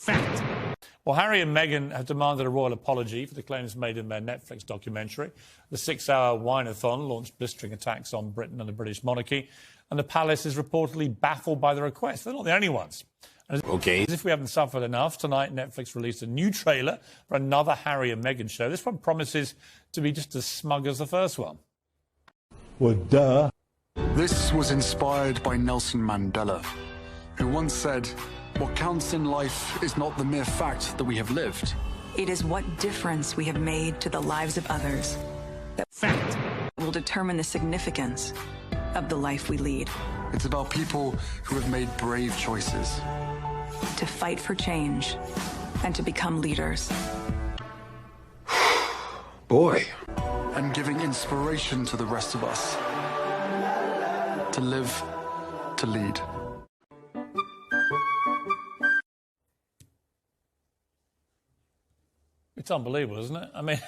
Fact. Well, Harry and Meghan have demanded a royal apology for the claims made in their Netflix documentary. The 6-hour wine-a-thon launched blistering attacks on Britain and the British monarchy, and the palace is reportedly baffled by the request. They're not the only ones. And as if we haven't suffered enough, tonight Netflix released a new trailer for another Harry and Meghan show. This one promises to be just as smug as the first one. Well, duh. This was inspired by Nelson Mandela, who once said, "What counts in life is not the mere fact that we have lived. It is what difference we have made to the lives of others that Fact. will determine the significance of the life we lead." It's about people who have made brave choices. To fight for change and to become leaders. Boy. And giving inspiration to the rest of us. To live, to lead. It's unbelievable, isn't it? I mean,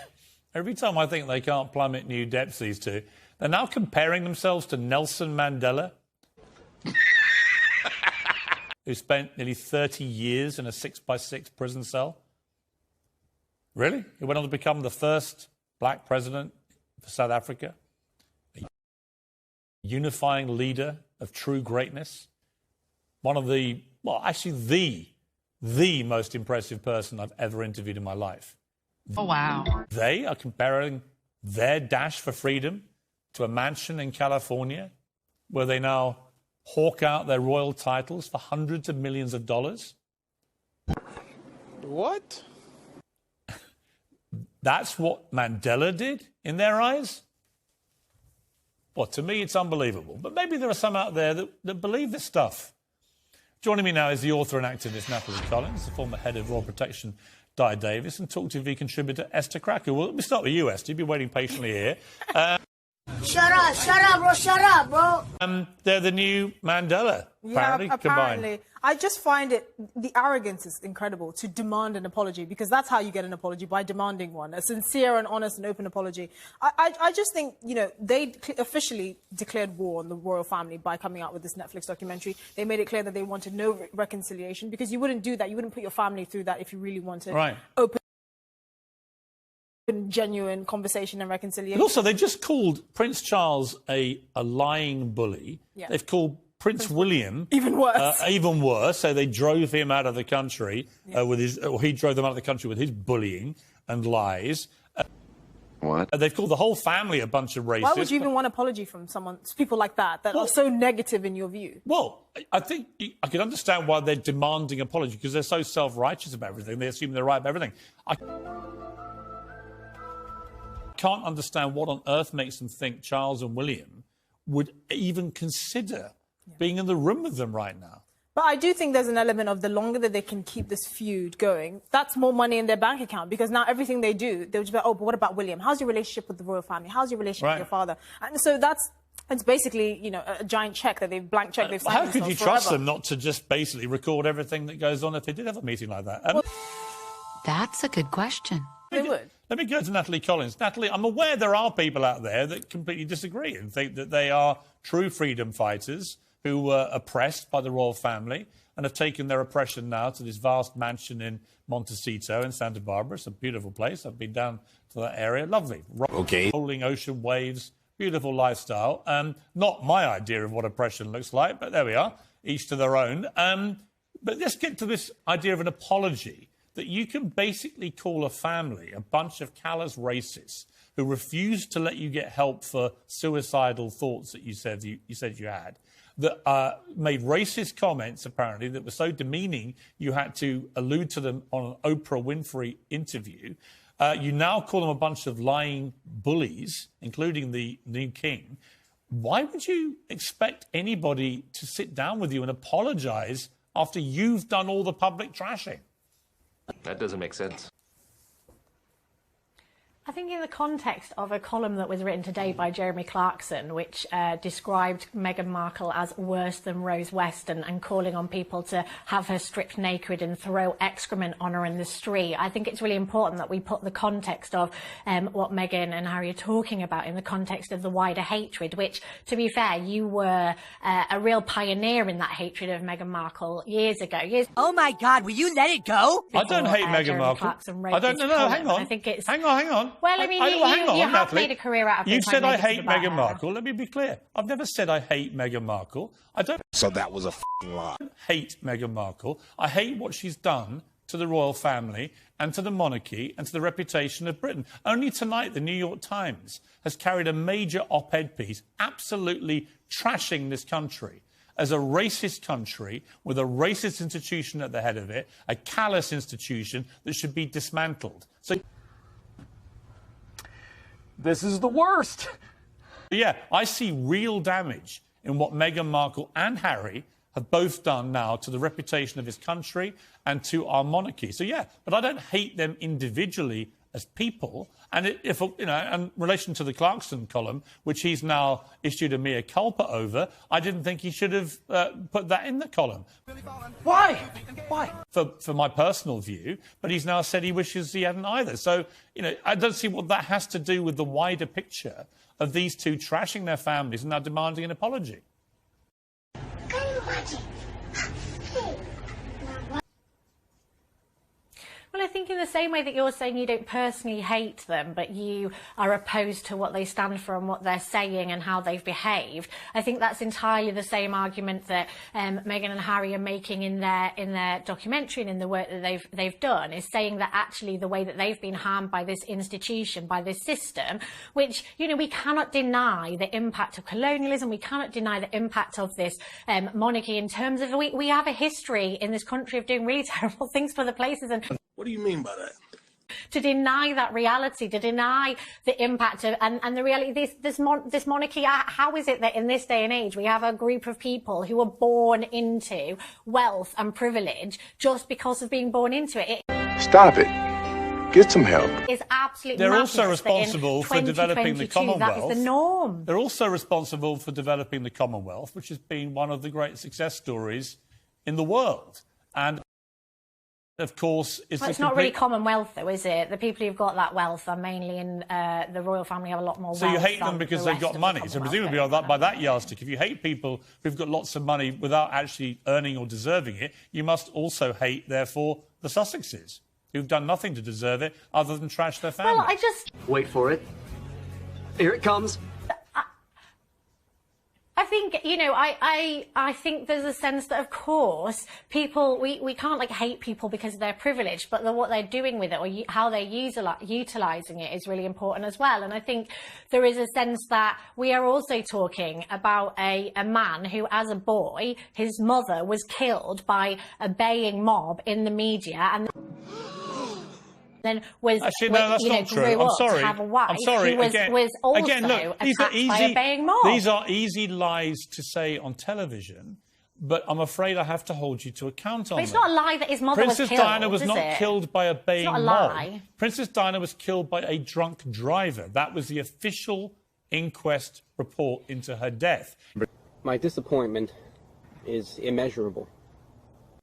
every time I think they can't plummet new depths, these two, they're now comparing themselves to Nelson Mandela, who spent nearly 30 years in a 6x6 prison cell. Really? He went on to become the first black president for South Africa, a unifying leader of true greatness, one of the, well, actually the most impressive person I've ever interviewed in my life. Oh, wow. They are comparing their dash for freedom to a mansion in California where they now hawk out their royal titles for hundreds of millions of dollars. What? That's what Mandela did in their eyes? Well, to me, it's unbelievable. But maybe there are some out there that believe this stuff. Joining me now is the author and activist Natalie Collins, the former head of Royal Protection, Di Davis, and Talk TV contributor Esther Cracker. Well, let me start with you, Esther. You've been waiting patiently here. Shut up, bro. They're the new Mandela, apparently. Yeah, apparently. I just find the arrogance is incredible to demand an apology, because that's how you get an apology, by demanding one, a sincere and honest and open apology. I just think, you know, they officially declared war on the royal family by coming out with this Netflix documentary. They made it clear that they wanted no reconciliation, because you wouldn't do that. You wouldn't put your family through that if you really wanted open, genuine conversation and reconciliation. But also, they just called Prince Charles a lying bully. Yeah. They've called Prince William even worse. Even worse. So they drove him out of the country with his. Or he drove them out of the country with his bullying and lies. What? They've called the whole family a bunch of racists. Why would you even want an apology from people like that are so negative in your view? Well, I think I can understand why they're demanding apology, because they're so self-righteous about everything. They assume they're right about everything. I can't understand what on earth makes them think Charles and William would even consider being in the room with them right now. But I do think there's an element of the longer that they can keep this feud going, that's more money in their bank account, because now everything they do, they'll just be like, oh, but what about William? How's your relationship with the royal family? How's your relationship with your father? And so it's basically, you know, a giant check that blank check they've signed. How could you trust them not to just basically record everything that goes on if they did have a meeting like that? That's a good question. They would. Let me go to Natalie Collins. Natalie, I'm aware there are people out there that completely disagree and think that they are true freedom fighters who were oppressed by the royal family and have taken their oppression now to this vast mansion in Montecito in Santa Barbara. It's a beautiful place. I've been down to that area. Lovely. Rolling ocean waves, beautiful lifestyle. Not my idea of what oppression looks like, but there we are. Each to their own. But let's get to this idea of an apology, that you can basically call a family a bunch of callous racists who refused to let you get help for suicidal thoughts that you said you had, that made racist comments, apparently, that were so demeaning you had to allude to them on an Oprah Winfrey interview. You now call them a bunch of lying bullies, including the new king. Why would you expect anybody to sit down with you and apologise after you've done all the public trashing? That doesn't make sense. I think in the context of a column that was written today by Jeremy Clarkson, which described Meghan Markle as worse than Rose Weston and calling on people to have her stripped naked and throw excrement on her in the street, I think it's really important that we put the context of what Meghan and Harry are talking about in the context of the wider hatred, which, to be fair, you were a real pioneer in that hatred of Meghan Markle years ago. Oh my God, will you let it go? I don't hate Meghan Markle. I don't know. Hang on. I think it's... Hang on. Well, I mean, you have made a career out of it. You said I hate Meghan Markle. Let me be clear. I've never said I hate Meghan Markle. I don't. So that was a lie. Hate Meghan Markle. I hate what she's done to the royal family and to the monarchy and to the reputation of Britain. Only tonight, the New York Times has carried a major op-ed piece absolutely trashing this country as a racist country with a racist institution at the head of it, a callous institution that should be dismantled. So. This is the worst. Yeah, I see real damage in what Meghan Markle and Harry have both done now to the reputation of his country and to our monarchy. So, yeah, but I don't hate them individually as people. And in relation to the Clarkson column, which he's now issued a mea culpa over, I didn't think he should have put that in the column. Why? For my personal view, but he's now said he wishes he hadn't either. So, I don't see what that has to do with the wider picture of these two trashing their families and now demanding an apology. Well, I think in the same way that you're saying you don't personally hate them, but you are opposed to what they stand for and what they're saying and how they've behaved, I think that's entirely the same argument that Meghan and Harry are making in their documentary and in the work that they've done, is saying that actually the way that they've been harmed by this institution, by this system, which, we cannot deny the impact of colonialism, we cannot deny the impact of this monarchy in terms of we have a history in this country of doing really terrible things for the places. And what do you mean by that? To deny that reality, to deny the impact of and the reality, this monarchy. How is it that in this day and age we have a group of people who are born into wealth and privilege just because of being born into it? Stop it. Get some help. It's absolutely. They're also responsible for developing the Commonwealth. That is the norm. They're also responsible for developing the Commonwealth, which has been one of the great success stories in the world. And of course, it's not really Commonwealth, though, is it? The people who've got that wealth are mainly in the royal family, have a lot more wealth. So you hate them because they've got money. So presumably by that yardstick, if you hate people who've got lots of money without actually earning or deserving it, you must also hate, therefore, the Sussexes, who've done nothing to deserve it other than trash their family. Well, Wait for it. Here it comes. I think, I think there's a sense that, of course, people, we can't, hate people because they're privileged, but what they're doing with it or how they're utilising it is really important as well. And I think there is a sense that we are also talking about a man who, as a boy, his mother was killed by a baying mob in the media and then was actually, no, that's not true. I'm sorry. To have a wife. I'm sorry. Who was also look, these are easy. By a baying mob. These are easy lies to say on television, but I'm afraid I have to hold you to account on them. It's not a lie that his mother was killed. Princess Diana was not killed by a baying mob. It's not a lie. Princess Diana was killed by a drunk driver. That was the official inquest report into her death. My disappointment is immeasurable.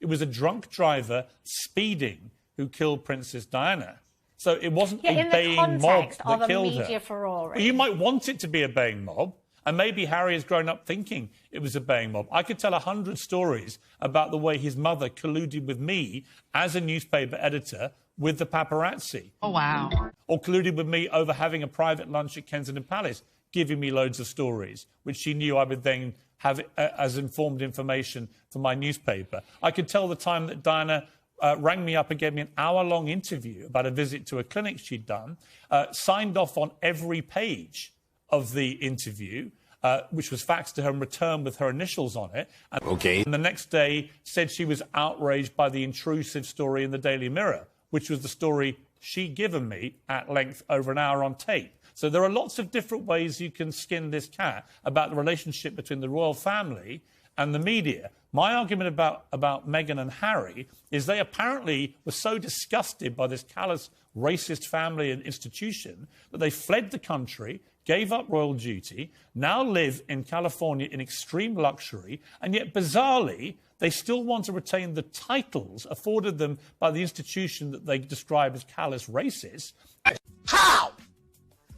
It was a drunk driver speeding who killed Princess Diana. So it wasn't a baying mob that killed her. Well, you might want it to be a baying mob, and maybe Harry has grown up thinking it was a baying mob. I could tell 100 stories about the way his mother colluded with me as a newspaper editor with the paparazzi. Oh, wow. Or colluded with me over having a private lunch at Kensington Palace, giving me loads of stories, which she knew I would then have as informed information for my newspaper. I could tell the time that Diana rang me up and gave me an hour-long interview about a visit to a clinic she'd done, signed off on every page of the interview, which was faxed to her and returned with her initials on it. And the next day said she was outraged by the intrusive story in the Daily Mirror, which was the story she'd given me at length over an hour on tape. So there are lots of different ways you can skin this cat about the relationship between the royal family and the media. My argument about Meghan and Harry is they apparently were so disgusted by this callous, racist family and institution that they fled the country, gave up royal duty, now live in California in extreme luxury, and yet, bizarrely, they still want to retain the titles afforded them by the institution that they describe as callous racist. How?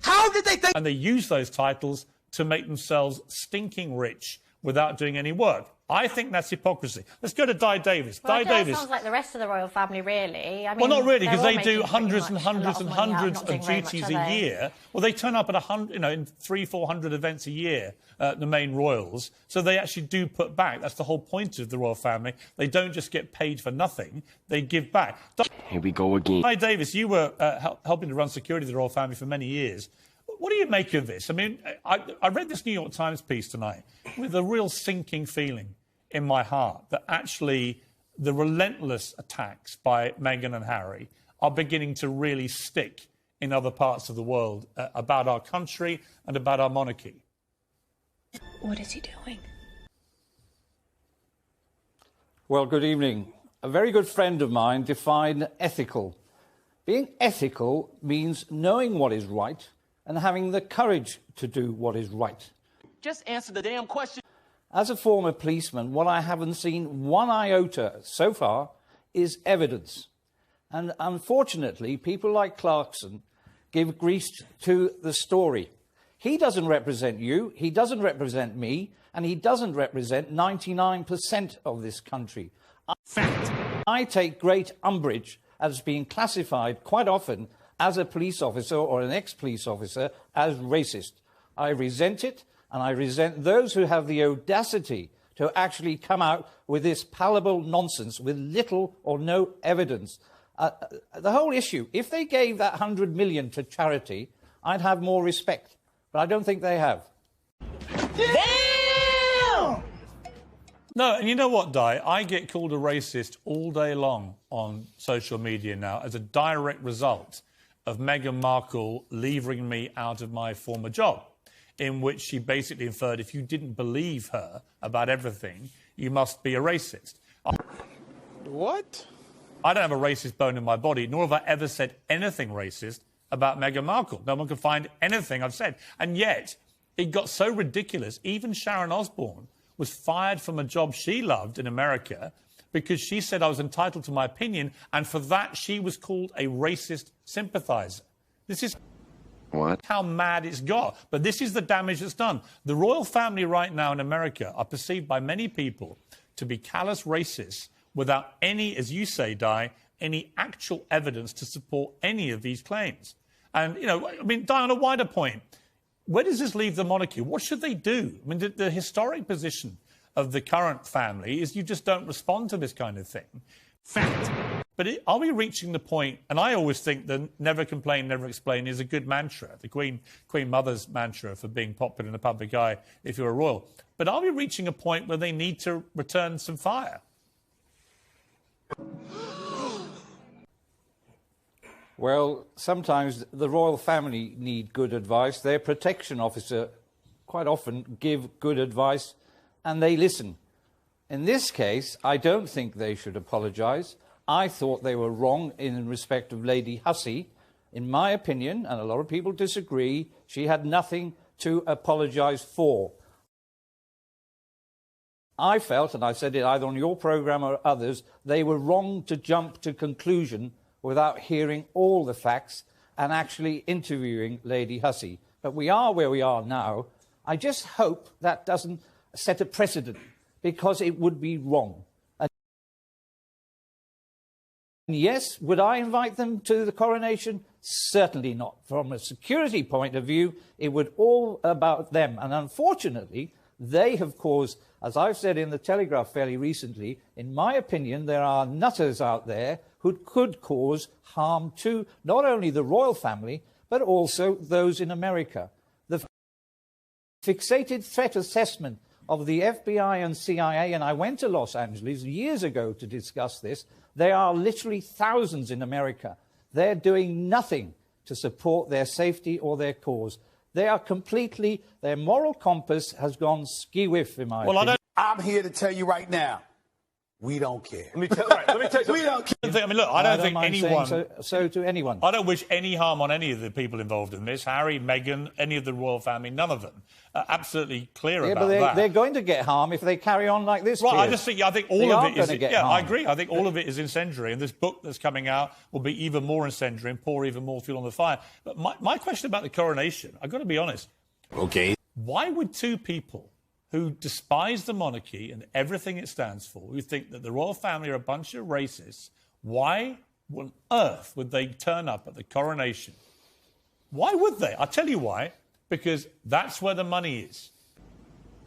How did they think? And they use those titles to make themselves stinking rich without doing any work. I think that's hypocrisy. Let's go to Di Davis. Well, Di Davis. Sounds like the rest of the royal family, really. I mean, well, not really, because they're all they do making hundreds and pretty much hundreds a and lot of money out, hundreds not of doing very much, duties are a they? year. Well, they turn up at 100, in 300-400 events a year, the main royals. So they actually do put back. That's the whole point of the royal family. They don't just get paid for nothing. They give back. Here we go again. Di Davis, you were helping to run security of the royal family for many years. What do you make of this? I mean, I read this New York Times piece tonight with a real sinking feeling in my heart that actually the relentless attacks by Meghan and Harry are beginning to really stick in other parts of the world about our country and about our monarchy. What is he doing? Well, good evening. A very good friend of mine defined ethical. Being ethical means knowing what is right and having the courage to do what is right. Just answer the damn question. As a former policeman, what I haven't seen one iota so far is evidence. And unfortunately, people like Clarkson give grease to the story. He doesn't represent you, he doesn't represent me, and he doesn't represent 99% of this country. Fact. I take great umbrage as being classified quite often as a police officer or an ex-police officer as racist. I resent it. And I resent those who have the audacity to actually come out with this palpable nonsense with little or no evidence. The whole issue, if they gave that 100 million to charity, I'd have more respect. But I don't think they have. Damn! No, and you know what, Di? I get called a racist all day long on social media now as a direct result of Meghan Markle levering me out of my former job, in which she basically inferred if you didn't believe her about everything, you must be a racist. What? I don't have a racist bone in my body, nor have I ever said anything racist about Meghan Markle. No one can find anything I've said. And yet, it got so ridiculous, even Sharon Osbourne was fired from a job she loved in America because she said I was entitled to my opinion, and for that she was called a racist sympathiser. This is... What? How mad it's got. But this is the damage that's done. The royal family right now in America are perceived by many people to be callous racists without any, as you say, Di, any actual evidence to support any of these claims. And, I mean, Di, on a wider point, where does this leave the monarchy? What should they do? I mean, the historic position of the current family is you just don't respond to this kind of thing. Fact. But are we reaching the point, and I always think that never complain, never explain is a good mantra, the Queen Mother's mantra for being popular in the public eye if you're a royal. But are we reaching a point where they need to return some fire? Well, sometimes the royal family need good advice. Their protection officer quite often give good advice, and they listen. In this case, I don't think they should apologise. I thought they were wrong in respect of Lady Hussey. In my opinion, and a lot of people disagree, she had nothing to apologise for. I felt, and I said it either on your programme or others, they were wrong to jump to conclusion without hearing all the facts and actually interviewing Lady Hussey. But we are where we are now. I just hope that doesn't set a precedent, because it would be wrong. Yes, would I invite them to the coronation? Certainly not. From a security point of view, it would all about them. And unfortunately, they have caused, as I've said in the Telegraph fairly recently, in my opinion, there are nutters out there who could cause harm to not only the royal family, but also those in America. The fixated threat assessment of the FBI and CIA, and I went to Los Angeles years ago to discuss this. There are literally thousands in America. They're doing nothing to support their safety or their cause. They are completely, their moral compass has gone skew-whiff, in my opinion. I'm here to tell you right now, We don't care. Let me tell you. We don't care. I mean, look, I don't think mind anyone... saying so to anyone. I don't wish any harm on any of the people involved in this. Harry, Meghan, any of the royal family, none of them. Absolutely clear about but that. They're going to get harm if they carry on like this. Right, Piers. I think all of it is... Yeah, I agree. I think all of it is incendiary, and this book that's coming out will be even more incendiary and pour even more fuel on the fire. But my question about the coronation, I've got to be honest. Okay. Why would two people who despise the monarchy and everything it stands for, who think that the royal family are a bunch of racists, why on earth would they turn up at the coronation? Why would they? I'll tell you why. Because that's where the money is.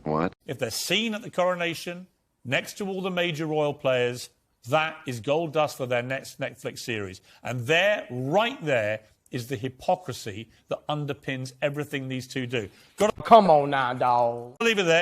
What? If they're seen at the coronation, next to all the major royal players, that is gold dust for their next Netflix series. And right there, is the hypocrisy that underpins everything these two do. Come on now, dog. Leave it there.